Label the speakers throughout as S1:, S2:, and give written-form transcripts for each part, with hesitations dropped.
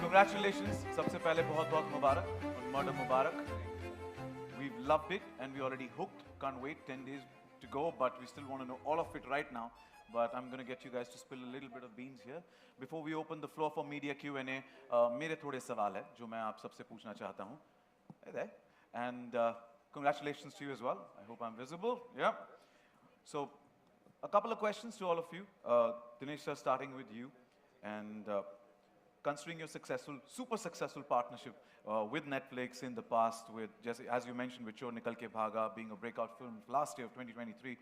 S1: Congratulations. सबसे पहले बहुत मुबारक on Murder Mubarak. We've loved it and we already hooked. Can't wait 10 days to go, but we still want to know all of it right now. But I'm going to get you guys to spill a little bit of beans here. Before we open the floor for media Q&A, मेरे थोड़े सवाल हैं जो मैं आप सबसे पूछना चाहता हूँ. Hey there. And congratulations to you as well. I hope I'm visible. Yeah. So a couple of questions to all of you. Dinesh sir, starting with you. And considering your super successful partnership with Netflix in the past, with just as you mentioned, with Chor Nikal Ke Bhaga being a breakout film last year of 2023,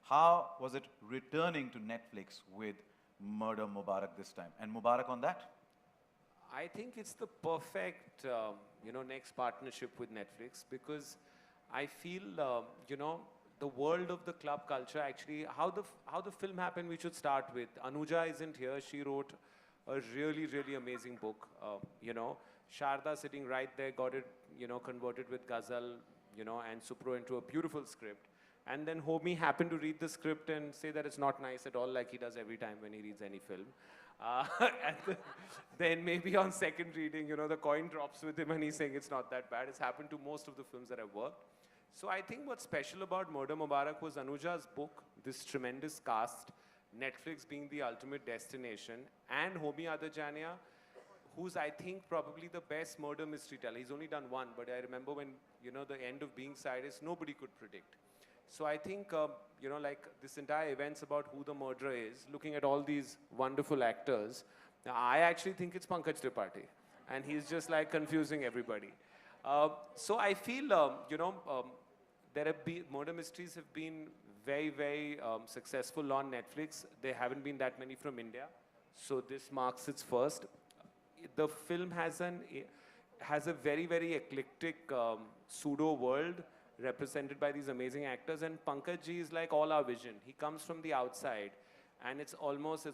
S1: how was it returning to Netflix with Murder Mubarak this time? And Mubarak on that?
S2: I think it's the perfect, next partnership with Netflix, because I feel, the world of the club culture, actually, how the film happened, we should start with. Anuja isn't here. She wrote a really, really amazing book. Sharda sitting right there got it, converted with Ghazal, and Supro into a beautiful script. And then Homi happened to read the script and say that it's not nice at all, like he does every time when he reads any film. And then maybe on second reading, the coin drops with him and he's saying it's not that bad. It's happened to most of the films that I've worked. So I think what's special about Murder Mubarak was Anuja's book, this tremendous cast, Netflix being the ultimate destination, and Homi Adajania, who's, I think, probably the best murder mystery teller. He's only done one, but I remember when, the end of Being Cyrus, nobody could predict. So I think, like this entire event's about who the murderer is, looking at all these wonderful actors. Now, I actually think it's Pankaj Tripathi, and he's just like confusing everybody. So I feel, murder mysteries have been very, very successful on Netflix. There haven't been that many from India. So this marks its first. The film has a very, very eclectic pseudo world represented by these amazing actors. And Pankaj ji is like all our vision. He comes from the outside. And it's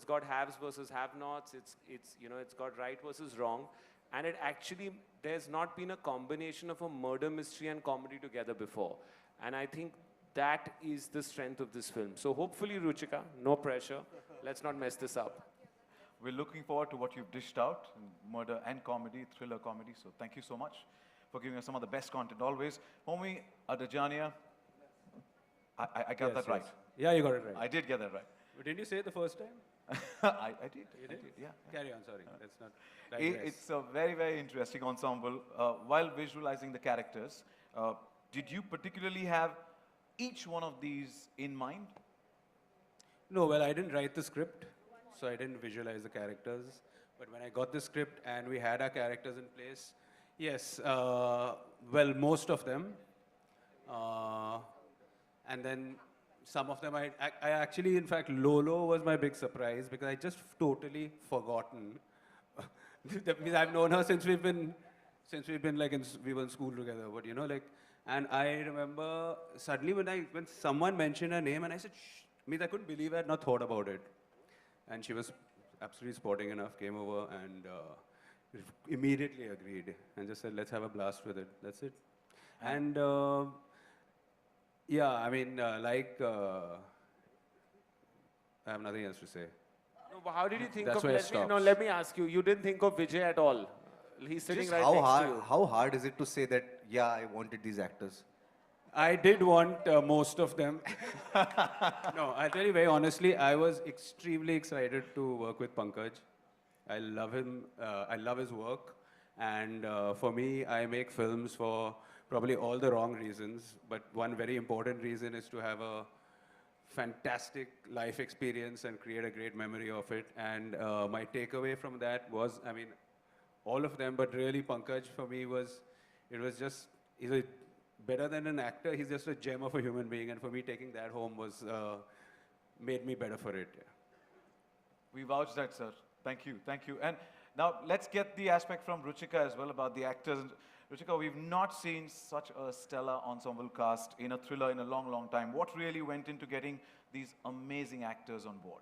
S2: got haves versus have-nots. It's got right versus wrong. And it actually, there's not been a combination of a murder mystery and comedy together before. And I think that is the strength of this film. So hopefully, Ruchika, no pressure. Let's not mess this up.
S1: We're looking forward to what you've dished out, murder and comedy, thriller comedy. So thank you so much for giving us some of the best content always. Homi Adajania, I got that right.
S3: Yeah, you got it right.
S1: I did get that right.
S3: But didn't you say it the first time?
S1: I did.
S3: You did?
S1: Yeah.
S3: Carry on, sorry. That's not...
S1: It's a very, very interesting ensemble. While visualizing the characters, did you particularly have each one of these in mind?
S3: No, well, I didn't write the script, so I didn't visualize the characters. But when I got the script and we had our characters in place, yes, well, most of them. And then some of them, I actually, in fact, Lolo was my big surprise because I just totally forgotten. That means I've known her since we've been like, we were in school together, but and I remember suddenly when someone mentioned her name and I said, shh, means I couldn't believe I had not thought about it. And she was absolutely sporting enough, came over and immediately agreed and just said, let's have a blast with it. That's it. And yeah, I mean, I have nothing else to say.
S2: No, but how did you think
S3: That's
S2: of,
S3: let
S2: me ask you, you didn't think of Vijay at all? He's sitting
S4: Just
S2: right next to you.
S4: How hard is it to say that, yeah, I wanted these actors?
S3: I did want most of them. No, I'll tell you very honestly, I was extremely excited to work with Pankaj. I love him, I love his work. And for me, I make films for probably all the wrong reasons. But one very important reason is to have a fantastic life experience and create a great memory of it. And my takeaway from that was, I mean, all of them, but really Pankaj for me he's better than an actor, he's just a gem of a human being. And for me, taking that home was, made me better for it. Yeah.
S1: We vouch that, sir. Thank you, thank you. And now let's get the aspect from Ruchika as well about the actors. Ruchika, we've not seen such a stellar ensemble cast in a thriller in a long, long time. What really went into getting these amazing actors on board?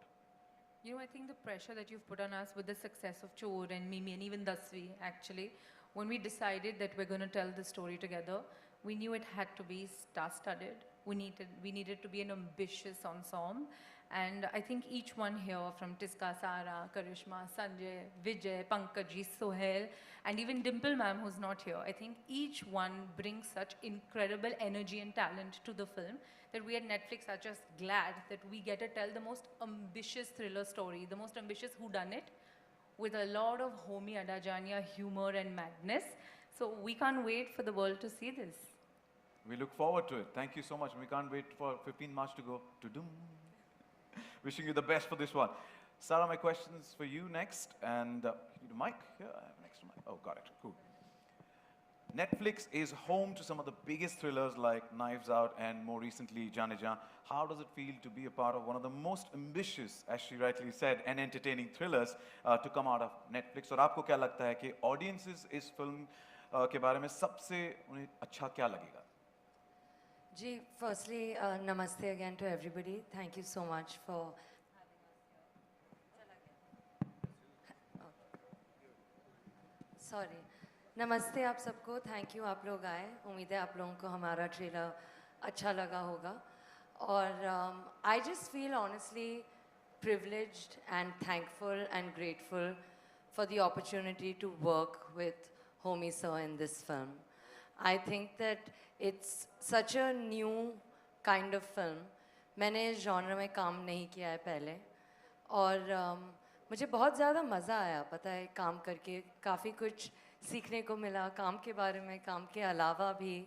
S5: I think the pressure that you've put on us with the success of Chor and Mimi and even Dasvi, actually, when we decided that we're going to tell the story together, we knew it had to be star-studded. We needed to be an ambitious ensemble. And I think each one here, from Tisca, Sara, Karisma, Sanjay, Vijay, Pankaj, Sohail, and even Dimple ma'am, who's not here, I think each one brings such incredible energy and talent to the film that we at Netflix are just glad that we get to tell the most ambitious thriller story, the most ambitious whodunit, with a lot of homey adajania humor and madness. So we can't wait for the world to see this.
S1: We look forward to it. Thank you so much. We can't wait for 15 March to go. To-dum. Wishing you the best for this one. Sara, my questions for you next. And you need a mic? Yeah, I have an extra mic. Oh, got it. Cool. Netflix is home to some of the biggest thrillers like Knives Out and more recently Jaane Jaan. How does it feel to be a part of one of the most ambitious, as she rightly said, and entertaining thrillers to come out of Netflix? और आपको क्या लगता है कि audiences इस film के बारे में सबसे उन्हें अच्छा क्या लगेगा?
S6: Ji, firstly, namaste again to everybody. Thank you so much for Sorry. नमस्ते आप सबको. Thank you आप लोग आए. उम्मीद है आप लोगों को हमारा ट्रेलर अच्छा लगा होगा. और I just feel honestly privileged and thankful and grateful for the opportunity to work with Homie Sir in this film. I think that it's such a new kind of film. मैंने इस genre में काम नहीं किया है पहले और मुझे बहुत ज़्यादा मज़ा आया पता है काम करके. काफ़ी कुछ सीखने को मिला काम के बारे में, काम के अलावा भी,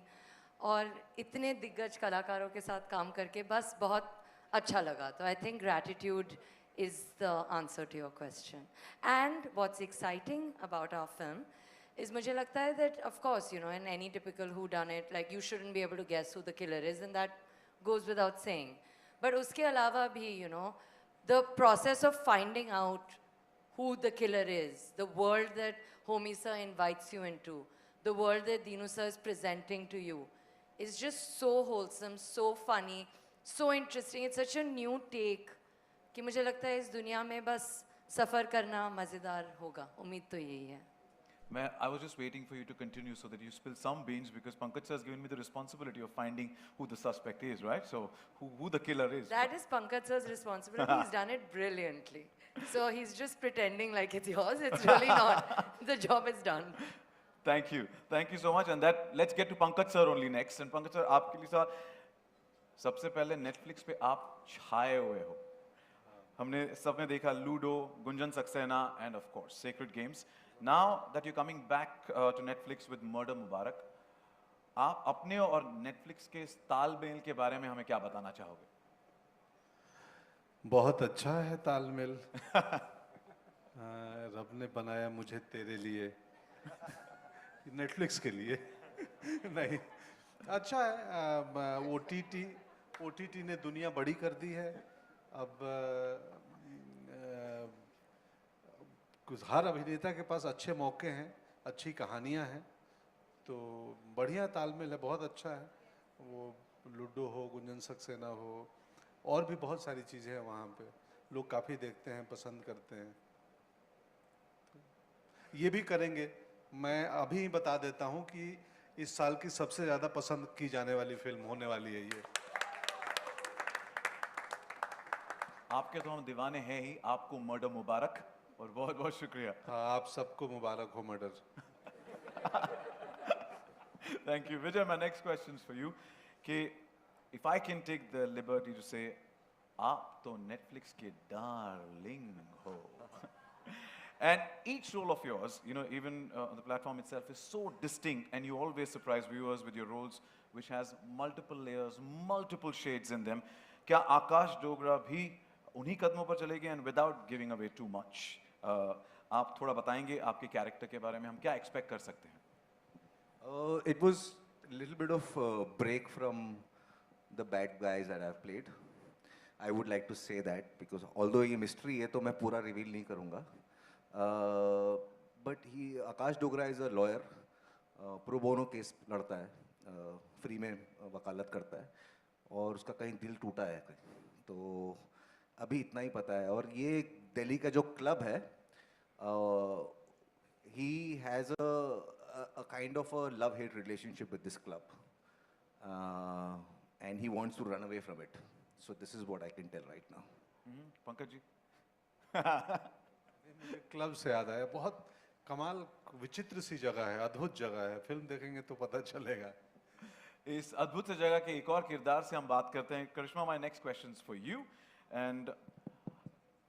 S6: और इतने दिग्गज कलाकारों के साथ काम करके बस बहुत अच्छा लगा. तो I think gratitude is the answer to your question. And what's exciting about our film is मुझे लगता है that of course, you know, in any typical whodunit, like you shouldn't be able to guess who the killer is, and that goes without saying. But उसके अलावा भी, you know, the process of finding out who the killer is, the world that Homie Sir invites you into, the world that Dinu Sir is presenting to you, is just so wholesome, so funny, so interesting. It's such a new take कि मुझे लगता है इस दुनिया में बस सफ़र करना मज़ेदार होगा. उम्मीद तो यही है.
S1: I was just waiting for you to continue so that you spill some beans because Pankaj sir has given me the responsibility of finding who the suspect is, right? So who the killer is.
S6: That is Pankaj sir's responsibility. He's done it brilliantly. So he's just pretending like it's yours. It's really not. The job is done.
S1: Thank you. Thank you so much. And let's get to Pankaj sir only next. And Pankaj sir, आपके लिए sir सबसे पहले Netflix पे आप छाए हुए हो. हमने सबने देखा Ludo, Gunjan Saxena, and of course Sacred Games. Now that you're coming back to Netflix with Murder Mubarak, आप अपने और Netflix के इस तालमेल के बारे में हमें क्या बताना चाहोगे?
S7: बहुत अच्छा है तालमेल. रब ने बनाया मुझे तेरे लिए, Netflix के लिए. नहीं, अच्छा है. OTT ने दुनिया बड़ी कर दी है. अब हर अभिनेता के पास अच्छे मौके हैं, अच्छी कहानियां हैं, तो बढ़िया तालमेल है, बहुत अच्छा है. वो लूडो हो, गुंजन सक्सेना हो, और भी बहुत सारी चीज़ें हैं वहाँ पे. लोग काफ़ी देखते हैं, पसंद करते हैं. ये भी करेंगे. मैं अभी ही बता देता हूँ कि इस साल की सबसे ज़्यादा पसंद की जाने वाली फिल्म होने वाली है ये.
S1: आपके तो हम दीवाने हैं ही. आपको मर्डर मुबारक और बहुत बहुत शुक्रिया.
S7: हाँ, आप सबको मुबारक हो murder.
S1: Thank you. Vijay, my next question is for you. कि if I can take the liberty to say, आप तो Netflix के darling हो. And each role of yours, you know, even the platform itself is so distinct, and you always surprise viewers with your roles, which has multiple layers, multiple shades in them. क्या आकाश डोगरा भी उन्हीं कदमों पर चलेंगे, and without giving away too much, आप थोड़ा बताएंगे आपके कैरेक्टर के बारे में हम क्या एक्सपेक्ट कर सकते हैं?
S4: It was a little bit of a break from the bad guys that I've played. I would like to say that because although ये mystery है तो मैं पूरा reveal नहीं करूँगा. But Akash Dogra is a lawyer, pro bono case लड़ता है, free में वकालत करता है, और उसका कहीं दिल टूटा है कहीं, तो अभी इतना ही पता है. और ये दिल्ली का जो क्लब है, he has a kind of a love-hate relationship with this club, and he wants to run away from it. So this is what I can tell right now.
S1: Pankaj ji.
S7: मुझे club से याद आया, बहुत कमाल विचित्र सी जगह है, अद्भुत जगह है, फिल्म देखेंगे तो पता चलेगा.
S1: इस अद्भुत से जगह के एक और किरदार से हम बात करते हैं. Karishma, my next question for you. And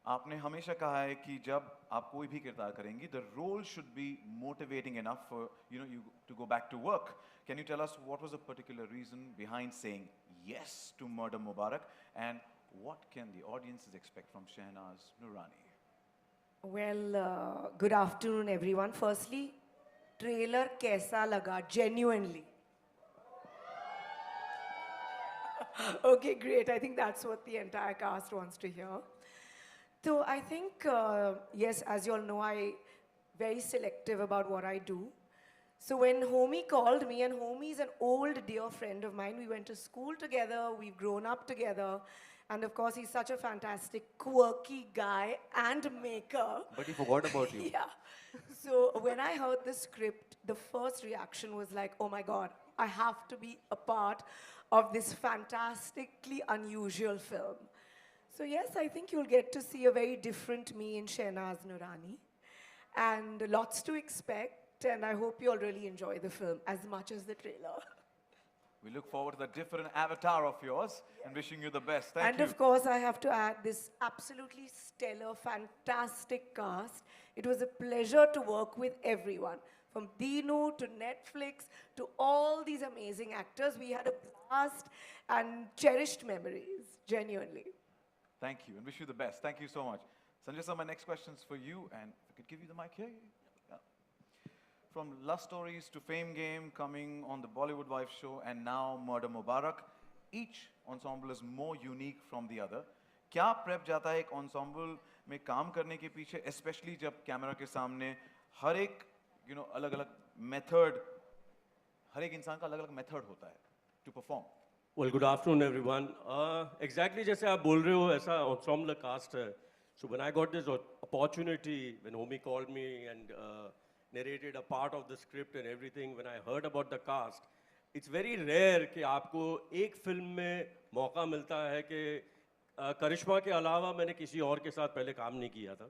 S1: आपने हमेशा कहा है कि जब आप कोई भी किरदार करेंगी, the role should be motivating enough for you to go back to work. Can you tell us what was the particular reason behind saying yes to Murder Mubarak, and what can the audiences expect from Shehnaz Nurani?
S8: Well, good afternoon, everyone. Firstly, trailer kaisa laga? Genuinely. Okay, great. I think that's what the entire cast wants to hear. So I think, yes, as you all know, I'm very selective about what I do. So when Homie called me, and Homie is an old dear friend of mine, we went to school together, we've grown up together, and of course he's such a fantastic, quirky guy and maker.
S4: But he forgot about you.
S8: Yeah. So when I heard the script, the first reaction was like, oh my God, I have to be a part of this fantastically unusual film. So yes, I think you'll get to see a very different me in Shehnaz Nurani, and lots to expect, and I hope you'll really enjoy the film as much as the trailer.
S1: We look forward to the different avatar of yours and wishing you the best. Thank
S8: And
S1: you.
S8: of course, I have to add this absolutely stellar, fantastic cast. It was a pleasure to work with everyone, from Dino to Netflix to all these amazing actors. We had a blast and cherished memories, genuinely.
S1: Thank you and wish you the best. Thank you so much. Sanjay sir, my next question is for you, and if I could give you the mic here. Yeah. From Love Stories to Fame Game, coming on the Bollywood Wife Show, and now Murder Mubarak, each ensemble is more unique from the other. क्या prep जाता है एक ensemble में काम करने के पीछे, especially जब कैमरा के सामने हर एक अलग-अलग method, हर एक इंसान का अलग-अलग method होता है to perform.
S9: Well, good afternoon, everyone. Exactly जैसे आप बोल रहे हो, ऐसा ensemble cast है. So when I got this opportunity, when Homie called me and narrated a part of the script and everything, when I heard about the cast, it's very rare कि आपको एक फिल्म में मौका मिलता है कि करिश्मा के अलावा मैंने किसी और के साथ पहले काम नहीं किया था.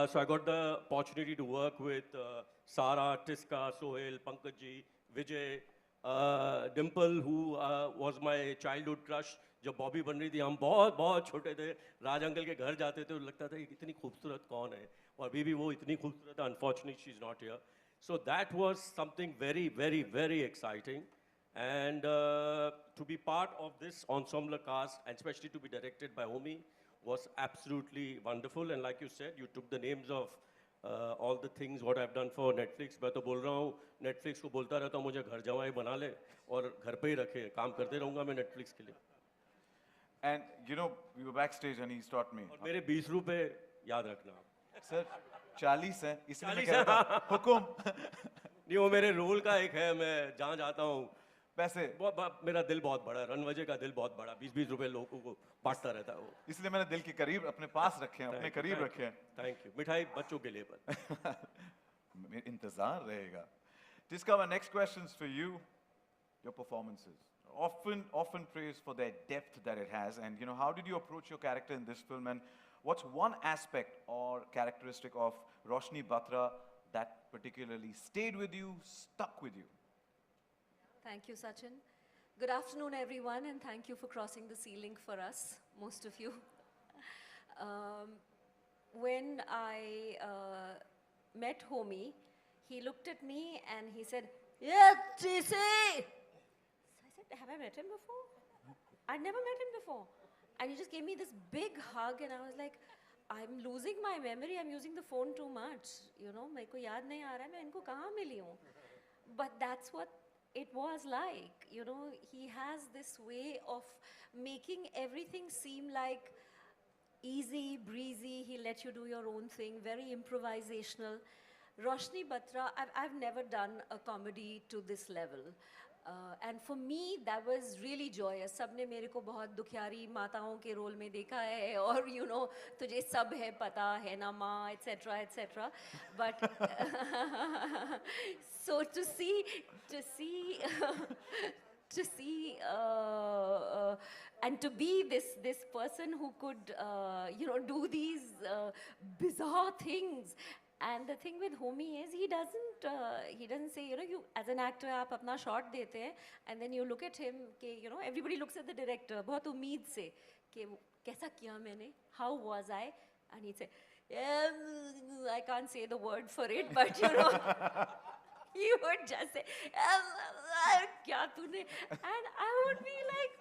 S9: So I got the opportunity to work with Sara, Tisca, Sohail, Pankaj ji, Vijay, Dimple, who was my childhood crush. जब बॉबी बन रही थी, हम बहुत बहुत छोटे थे, राज अंकल के घर जाते थे, तो लगता था कि इतनी खूबसूरत कौन है, और अभी भी वो इतनी खूबसूरत है. Unfortunately, she's not here. So that was something very, very, very exciting. And to be part of this ensemble cast, and especially to be directed by Homie, was absolutely wonderful. And like you said, you took the names of all the things what I've done for Netflix. मैं तो बोल रहा हूँ, Netflix को बोलता रहता हूँ, मुझे घर जमाई बना ले और घर पे ही रखे, काम करते रहूँगा मैं Netflix के लिए.
S1: And we were backstage and he's taught me.
S9: और मेरे 20 रुपए याद रखना.
S1: Sir, 40 है, इसलिए मैं कह रहा था, हुकुम.
S9: नहीं, वो मेरे रोल का एक है, मैं जहाँ जाता हूँ.
S1: पैसे.
S9: मेरा दिल बहुत बड़ा है, रणवजे का दिल बहुत बड़ा, 20-20 रुपए लोगों को बांटता रहता है वो.
S1: इसलिए मैंने दिल के करीब अपने पास रखे हैं, अपने करीब रखे हैं.
S9: Thank you. मिठाई बच्चों के लिए पर.
S1: इंतजार रहेगा. Tisca, my next question is for you. Your performances, often praised for their depth that it has, and how did you approach your character in this film, and what's one aspect or characteristic of Roshni Batra that particularly stayed with you, stuck with you?
S10: Thank you, Sachin. Good afternoon, everyone, and thank you for crossing the ceiling for us, most of you. When I met Homie, he looked at me and he said, "Yeah, TC!" So I said, "Have I met him before?" I'd never met him before. And he just gave me this big hug, and I was like, I'm losing my memory. I'm using the phone too much. मेरे को याद नहीं आ रहा है मैं इनको कहाँ मिली हूँ. But that's what it was like. He has this way of making everything seem like easy, breezy. He let you do your own thing, very improvisational. Roshni Batra, I've never done a comedy to this level. And for me, that was really joyous. सबने मेरे को बहुत दुखियारी माताओं के role में देखा है, और तुझे सब है पता है ना माँ, etc., etc. But so to see to see and to be this person who could do these bizarre things. And the thing with Homi is he doesn't say, you as an actor आप अपना shot देते हैं and then you look at him कि everybody looks at the director बहुत उम्मीद से कि कैसा किया मैंने, how was I, and he'd say I can't say the word for it, but he would just say क्या तूने, and I would be like,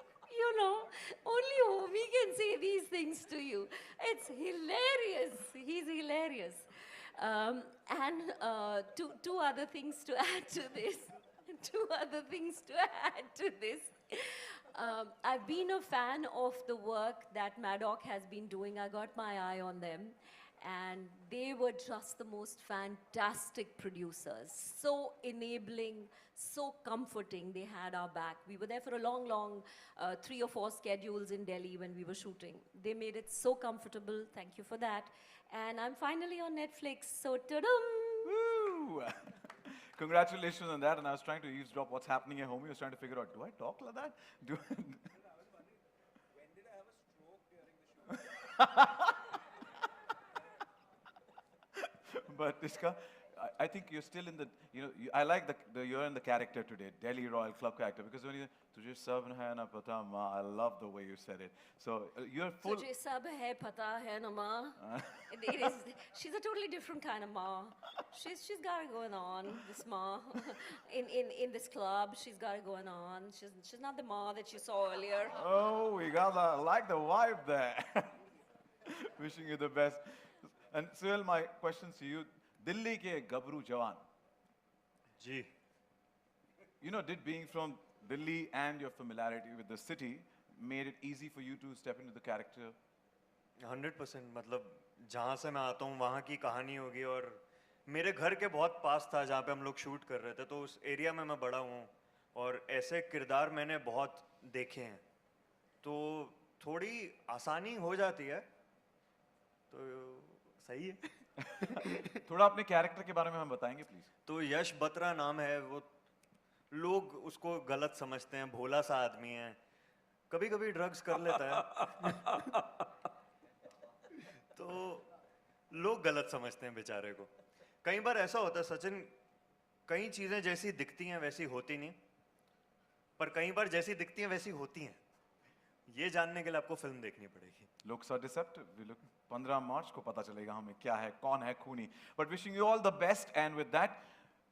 S10: only Homi can say these things to you. It's hilarious. He's hilarious. And two other things to add to this. I've been a fan of the work that Maddock has been doing. I got my eye on them. And they were just the most fantastic producers. So enabling, so comforting. They had our back. We were there for a long 3 or 4 schedules in Delhi when we were shooting. They made it so comfortable. Thank you for that. And I'm finally on Netflix, so ta-dum!
S1: Woo! Congratulations on that. And I was trying to eavesdrop what's happening at home. I was trying to figure out, do I talk like that? When did I have a stroke during the shoot? But Tisca, I think you're still in the, I like you're in the character today, Delhi Royal Club character, because when you, Tujhe sab hai na pata ma, I love the way you said it. So you're full.
S10: Tujhe sab hai pata hai na ma. It is, she's a totally different kind of ma. She's got it going on, this ma. In this club, she's got it going on. She's not the ma that you saw earlier.
S1: Oh, we got that. I like the vibe there. Wishing you the best. And Suhail, my questions to you. Delhi ke Gabru Jawan.
S11: Ji.
S1: Did being from Delhi and your familiarity with the city made it easy for you to step into the character?
S11: 100%. मतलब जहाँ से मैं आता हूँ वहाँ की कहानी होगी, और मेरे घर के बहुत पास था जहाँ पे हम लोग शूट कर रहे थे, तो उस एरिया में मैं बड़ा हूँ और ऐसे किरदार मैंने बहुत देखे हैं, तो थोड़ी आसानी हो जाती है, तो सही है।
S1: थोड़ा अपने कैरेक्टर के बारे में हम बताएंगे प्लीज।
S11: तो यश बत्रा नाम है, वो लोग उसको गलत समझते हैं, भोला सा आदमी है, कभी कभी ड्रग्स कर लेता है तो लोग गलत समझते हैं बेचारे को। कई बार ऐसा होता है सचिन, कई चीजें जैसी दिखती हैं वैसी होती नहीं, पर कई बार जैसी दिखती हैं वैसी होती हैं। ये जानने के लिए आपको फिल्म देखनी पड़ेगी।
S1: Looks are deceptive. 15 मार्च को पता चलेगा हमें क्या है, कौन है खूनी। But wishing you all the best, and with that,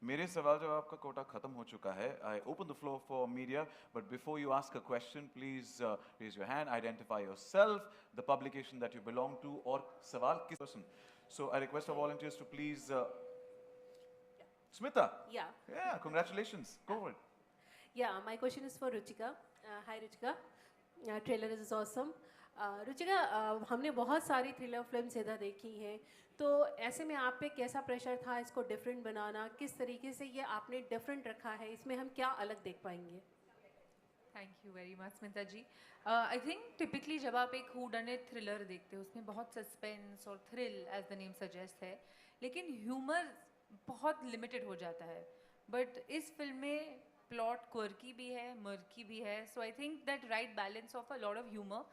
S1: मेरे सवाल जवाब का कोटा खत्म हो चुका है। I open the floor for media, but before you ask a question, please raise your hand, identify yourself, the publication that you belong to, और सवाल किस person. So I request our volunteers to please. Smita.
S12: Yeah.
S1: Yeah. Congratulations. Go for it.
S12: Yeah. My question is for Ruchika. Hi, Ruchika. Trailer is awesome. Ruchika, हमने बहुत सारी thriller films इधर देखी हैं, तो ऐसे में आप पे कैसा प्रेशर था इसको डिफरेंट बनाना, किस तरीके से ये आपने डिफरेंट रखा है, इसमें हम क्या अलग देख पाएंगे?
S5: Thank you very much Smita ji. I think typically जब आप एक हू डन इट थ्रिलर देखते हो, उसमें बहुत सस्पेंस और thrill as the name suggest है, लेकिन ह्यूमर बहुत लिमिटेड हो जाता है। बट इस फिल्म में प्लॉट क्वर्की भी है, मर्की भी है, so I think that right balance of a lot of humour.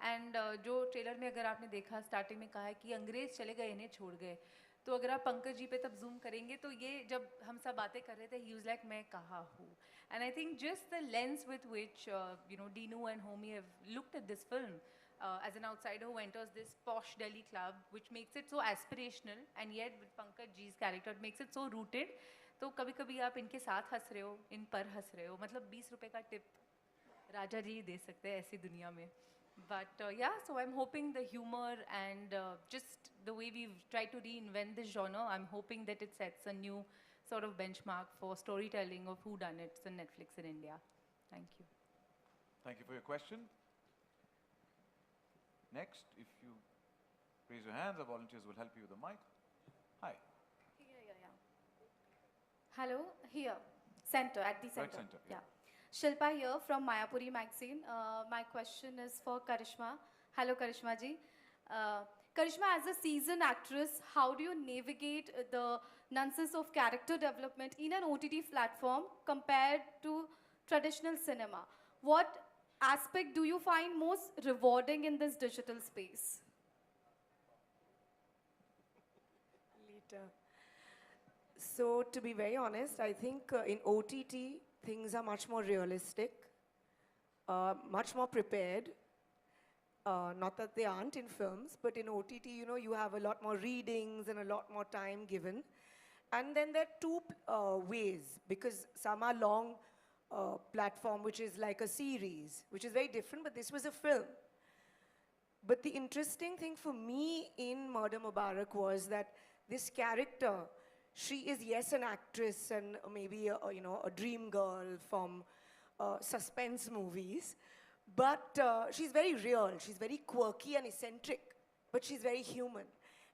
S5: And जो ट्रेलर में अगर आपने देखा, स्टार्टिंग में कहा है कि अंग्रेज चले गए इन्हें छोड़ गए, तो अगर आप पंकज जी पे तब जूम करेंगे तो ये जब हम सब बातें कर रहे थे, ही वाज लाइक मैं कहाँ हूँ। And I think just the lens with which Dinu and Homi have looked at this film as an outsider who enters this posh Delhi club, which makes it so aspirational, and yet with Pankaj ji's character it makes it so rooted. तो कभी कभी आप इनके साथ हंस रहे हो, इन पर हंस रहे हो, मतलब 20 रुपए का टिप राजा जी दे सकते हैं ऐसी दुनिया में। But yeah, so I'm hoping the humor and just the way we've tried to reinvent this genre, I'm hoping that it sets a new sort of benchmark for storytelling of whodunits and Netflix in India. Thank you.
S1: Thank you for your question. Next, if you raise your hands, the volunteers will help you with the mic. Hi.
S13: Hello, here, center, at the center.
S1: Right center, yeah.
S13: Shilpa here from Mayapuri magazine. My question is for Karisma. Hello, Karisma ji. Karisma, as a seasoned actress, how do you navigate the nonsense of character development in an OTT platform compared to traditional cinema. What aspect do you find most rewarding in this digital space?
S8: Later. So to be very honest, I think in OTT, things are much more realistic, much more prepared. Not that they aren't in films, but in OTT, you know, you have a lot more readings and a lot more time given. And then there are two ways, because some are long platform, which is like a series, which is very different, but this was a film. But the interesting thing for me in Murder Mubarak was that this character, she is, yes, an actress and maybe you know, a dream girl from suspense movies, but she's very real. She's very quirky and eccentric, but she's very human.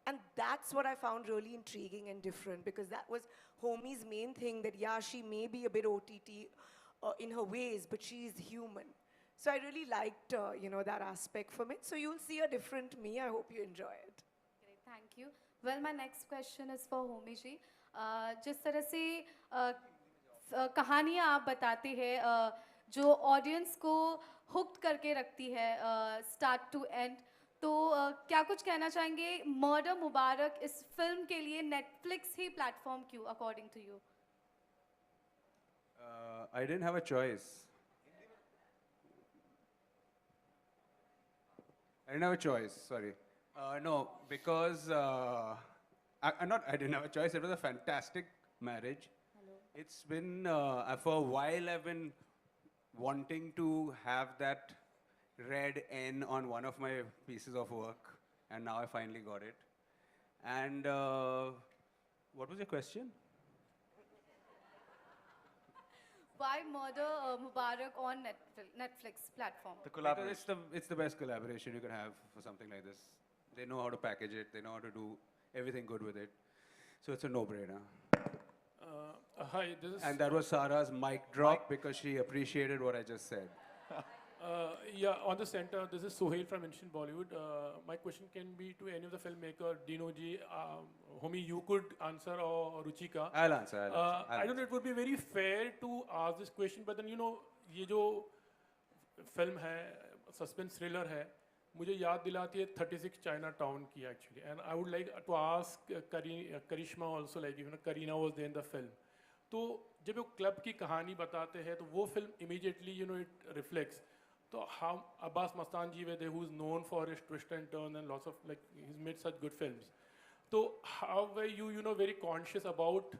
S8: And that's what I found really intriguing and different, because that was Homie's main thing, that yeah, she may be a bit OTT in her ways, but she's human. So I really liked, you know, that aspect from it. So you'll see a different me. I hope you enjoy it.
S13: Great, thank you. Well, my next question is for Homi ji. जिस तरह से कहानियाँ आप बताते हैं जो audience को hooked करके रखती है स्टार्ट टू एंड, तो क्या कुछ कहना चाहेंगे मर्डर मुबारक इस फिल्म के लिए नेटफ्लिक्स ही प्लेटफॉर्म क्यों according to you?
S3: I didn't have a choice. I didn't have a choice, sorry. No, because I didn't have a choice. It was a fantastic marriage.
S13: Hello.
S3: It's been, for a while I've been wanting to have that red N on one of my pieces of work, and now I finally got it. And what was your question?
S13: Why Murder Mubarak on Netflix platform?
S1: The collaboration.
S3: Because it's the best collaboration you can have for something like this. They know how to package it. They know how to do everything good with it. So it's a no-brainer.
S14: Hi, this is...
S3: And that was Sara's mic drop because she appreciated what I just said.
S14: Yeah, on the center, this is Sohail from Ancient Bollywood. My question can be to any of the filmmaker, Dino ji, Homi, you could answer, or Ruchika.
S3: I'll answer.
S14: I don't know, it would be very fair to ask this question, but then, you know, ये जो film है, suspense thriller है, मुझे याद दिलाती है 36 Chinatown की actually. And I would like to ask Karishma also, like, you know, Kareena was there in the film. तो जब वो क्लब की कहानी बताते हैं तो वो film immediately, you know, it reflects. So how Abbas Mastan ji were there, who's known for his twist and turn and lots of, like, he's made such good films. So how were you, you know, very conscious about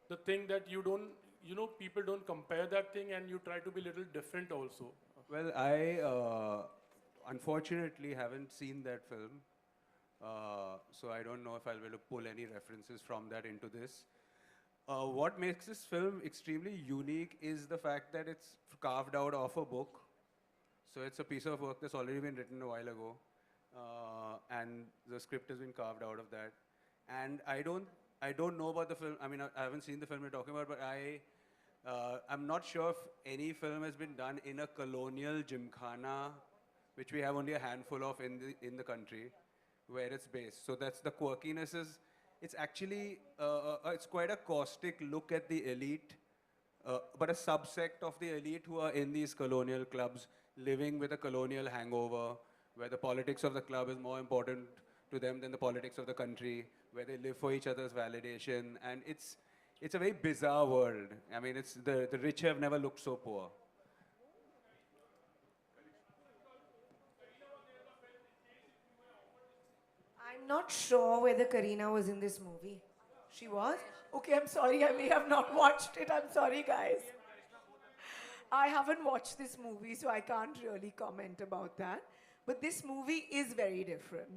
S14: the thing that you don't, you know, people don't compare that thing and you try to be a little different also?
S3: Well, I unfortunately haven't seen that film. So I don't know if I'll be able to pull any references from that into this. What makes this film extremely unique is the fact that it's carved out of a book. So it's a piece of work that's already been written a while ago, and the script has been carved out of that. And I don't know about the film. I mean, I haven't seen the film you're talking about, but I'm not sure if any film has been done in a colonial gymkhana, which we have only a handful of in the country, where it's based. So that's the quirkiness is. It's actually it's quite a caustic look at the elite, but a subsect of the elite who are in these colonial clubs, living with a colonial hangover, where the politics of the club is more important to them than the politics of the country, where they live for each other's validation, and it's a very bizarre world. I mean, it's the rich have never looked so poor.
S8: I'm not sure whether Kareena was in this movie. She was? Okay, I'm sorry, I may have not watched it. I'm sorry, guys. I haven't watched this movie, so I can't really comment about that. But this movie is very different.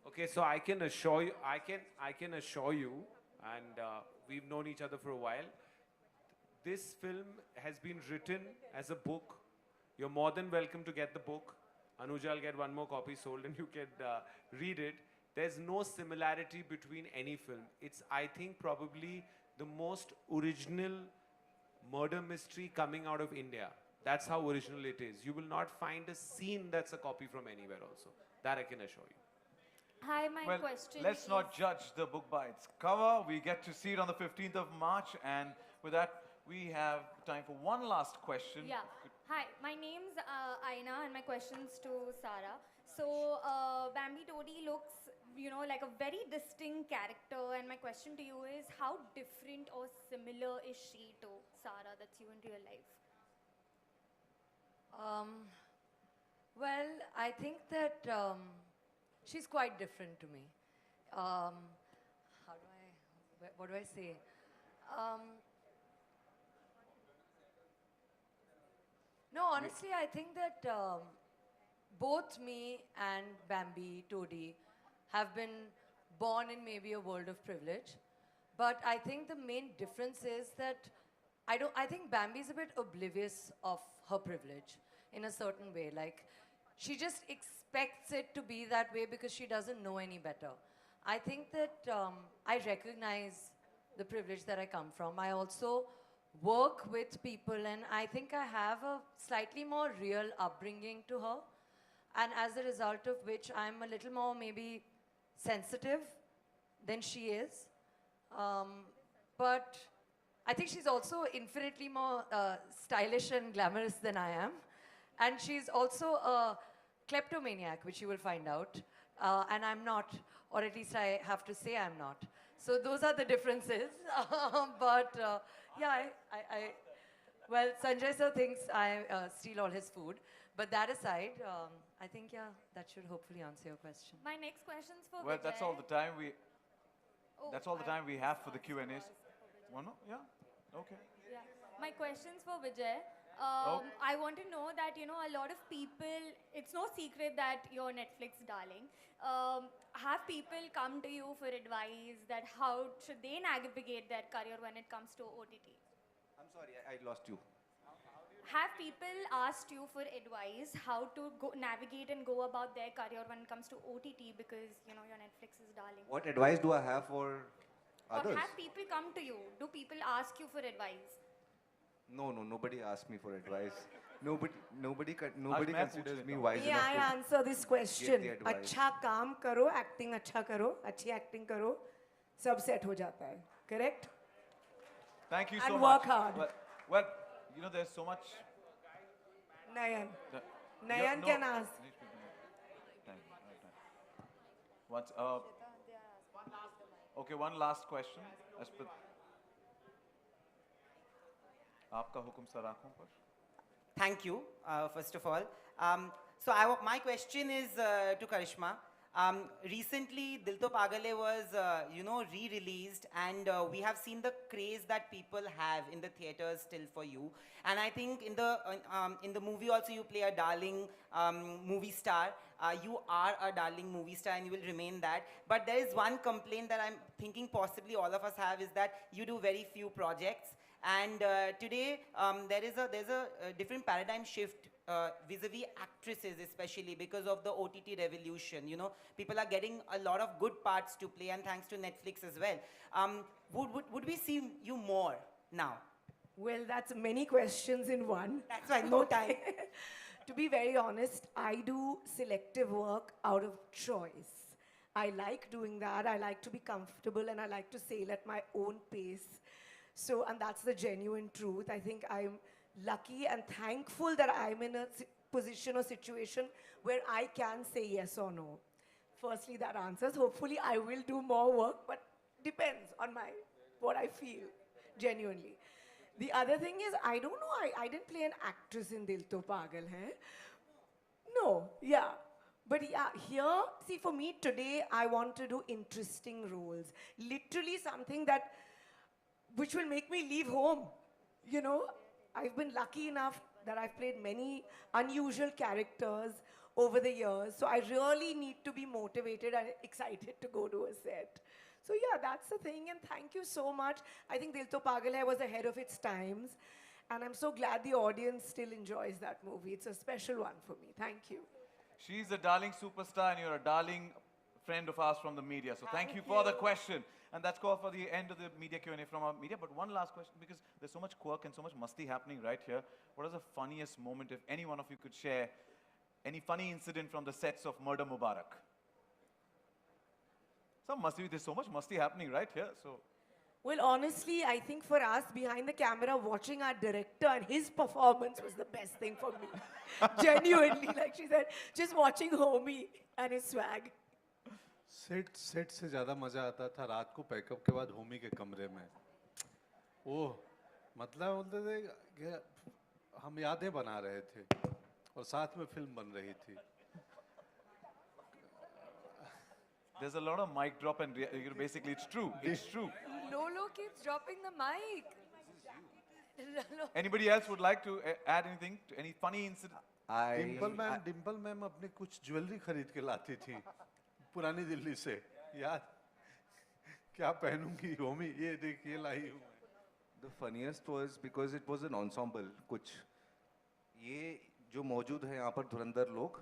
S2: Okay, so I can assure you, I can assure you, and we've known each other for a while. This film has been written as a book. You're more than welcome to get the book. Anuja will get one more copy sold and you can read it. There's no similarity between any film. It's, I think, probably the most original murder mystery coming out of India. That's how original it is. You will not find a scene that's a copy from anywhere also. That I can assure you.
S15: Hi, my
S1: Well,
S15: question
S1: let's
S15: is...
S1: not judge the book by its cover. We get to see it on the 15th of March, and with that, we have time for one last question.
S15: Yeah. Hi, my name's Aina, and my question's to Sara. So, Bambi Todi looks, you know, like a very distinct character, and my question to you is, how different or similar is she to Sara, that's you in real life?
S6: Well, I think that she's quite different to me. What do I say? No, honestly, I think that both me and Bambi Todi have been born in maybe a world of privilege. But I think the main difference is that I think Bambi's a bit oblivious of her privilege in a certain way. Like, she just expects it to be that way because she doesn't know any better. I think that I recognize the privilege that I come from. I also work with people, and I think I have a slightly more real upbringing to her. And as a result of which, I'm a little more maybe sensitive than she is. But I think she's also infinitely more stylish and glamorous than I am. And she's also a kleptomaniac, which you will find out. And I'm not, or at least I have to say I'm not. So those are the differences. Yeah, well, Sanjay sir thinks I steal all his food. But that aside, I think, yeah, that should hopefully answer your question.
S15: My next question's for
S1: Well,
S15: Vijay.
S1: that's all the time we have for the Q&As. One more? Yeah? Okay.
S15: Yeah. My question's for Vijay.
S1: Oh.
S15: I want to know that, you know, a lot of people, it's no secret that you're Netflix darling. Have people come to you for advice that how should they navigate their career when it comes to OTT?
S4: I'm sorry, I lost you.
S15: Have people asked you for advice how to navigate and go about their career when it comes to OTT because, you know, you're Netflix's darling?
S4: What advice do I have for others?
S15: Or have people come to you? Do people ask you for advice?
S4: No, nobody asked me for advice. Nobody considers me wise
S8: May
S4: enough
S8: I
S4: to
S8: answer this question?
S4: get the advice.
S8: अच्छा काम करो, acting अच्छा करो, अच्छी acting करो, सब set हो जाता है. Correct?
S1: Thank you
S8: And
S1: so
S8: work
S1: much.
S8: hard.
S1: Well, you know, there's so much.
S8: Nayan.
S1: The-
S8: Nayan
S1: no.
S8: can ask.
S1: What's up? Okay, one last question. आपका हुक्म सर आँखों पर.
S16: Thank you, first of all. My question is to Karishma. Recently, Dil To Pagal Hai was, re-released, and we have seen the craze that people have in the theaters still for you. And I think in the movie also you play a darling movie star. You are a darling movie star, and you will remain that. But there is one complaint that I'm thinking possibly all of us have is that you do very few projects. And today there's a different paradigm shift vis-a-vis actresses, especially because of the OTT revolution. You know, people are getting a lot of good parts to play, and thanks to Netflix as well. Would we see you more now?
S8: Well, that's many questions in one.
S16: That's why no time.
S8: To be very honest, I do selective work out of choice. I like doing that. I like to be comfortable, and I like to sail at my own pace. So, and that's the genuine truth. I think I'm lucky and thankful that I'm in a position or situation where I can say yes or no. Firstly, that answers. Hopefully, I will do more work, but depends on what I feel, genuinely. The other thing is, I don't know, I didn't play an actress in Dil To Pagal Hai. No, yeah. But yeah, here, see, for me today, I want to do interesting roles. Literally something which will make me leave home. You know, I've been lucky enough that I've played many unusual characters over the years. So I really need to be motivated and excited to go to a set. So yeah, that's the thing, and thank you so much. I think Dil To Pagal Hai was ahead of its times, and I'm so glad the audience still enjoys that movie. It's a special one for me. Thank you.
S1: She's a darling superstar, and you're a darling friend of ours from the media. So thank you for the question. And that's called for the end of the media Q&A from our media. But one last question, because there's so much quirk and so much musty happening right here. What is the funniest moment, if any one of you could share, any funny incident from the sets of Murder Mubarak? Some masti, there's so much masti happening right here. So,
S8: Well, honestly, I think for us behind the camera, watching our director and his performance was the best thing for me. Genuinely, like she said, just watching Homie and his swag.
S7: Set से ज़्यादा मज़ा आता था रात को pack up के बाद होमी के कमरे में। ओह, मतलब बोलते थे कि हम यादें बना रहे थे और साथ में फिल्म बन रही थी।
S1: there's a lot of mic drop and basically it's true. It's true.
S6: Lolo keeps dropping the mic.
S1: Anybody else would like to add anything? To any funny incident?
S7: Dimple ma'am अपनी कुछ ज्वेलरी खरीद के लाती थी पुरानी दिल्ली से यार क्या पहनूंगी होमी ये देख ये लाई हूँ
S4: The funniest was because it was an ensemble. कुछ ये जो मौजूद है यहाँ पर धुरंधर लोग,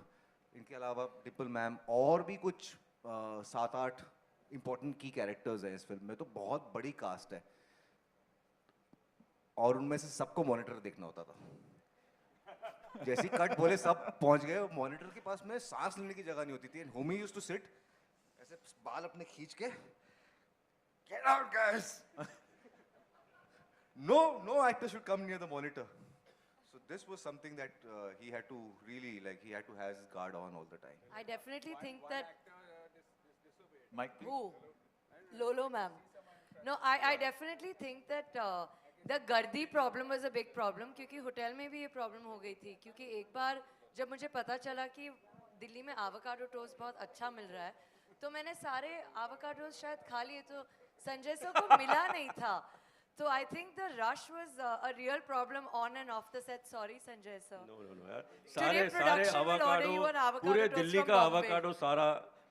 S4: इनके अलावा डिम्पल मैम और भी कुछ 7-8 important की कैरेक्टर्स हैं इस फिल्म में, तो बहुत बड़ी कास्ट है और उनमें से सबको मॉनिटर देखना होता था। जैसी कट बोले सब पहुंच गए, मॉनिटर के पास में सांस लेने की जगह नहीं होती थी। होमी यूज्ड टू सिट ऐसे बाल अपने खींच के, get out guys, no actor should come near the monitor. So this was something that he had to really he had to have his guard on all the time.
S6: I definitely think that.
S1: Mike,
S6: Who? Lolo ma'am. No, I definitely think that the गर्दी problem was a big problem क्योंकि hotel में भी ये problem हो गई थी क्योंकि एक बार जब मुझे पता चला कि दिल्ली में avocado toast बहुत अच्छा मिल रहा है तो मैंने सारे avocado शायद खा लिए तो संजय सर को मिला नहीं था तो I think the rush was a real problem on and off the set. Sorry Sanjay sir.
S9: No यार सारे avocado पूरे दिल्ली का avocado सारा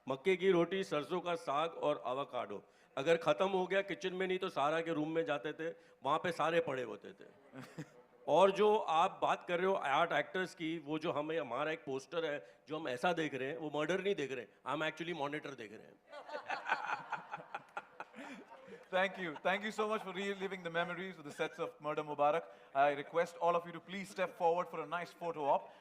S9: मक्के की रोटी सरसों का साग और avocado अगर खत्म हो गया किचन में नहीं तो सारा के रूम में जाते थे वहाँ पे सारे पड़े होते थे और जो आप बात कर रहे हो 8 एक्टर्स की वो जो हमारा एक पोस्टर है जो हम ऐसा देख रहे हैं वो मर्डर नहीं देख रहे हैं हम एक्चुअली मॉनिटर देख रहे हैं
S1: Thank you so much for reliving the memories of the sets of Murder Mubarak. I request all of you to please step forward for a nice photo op.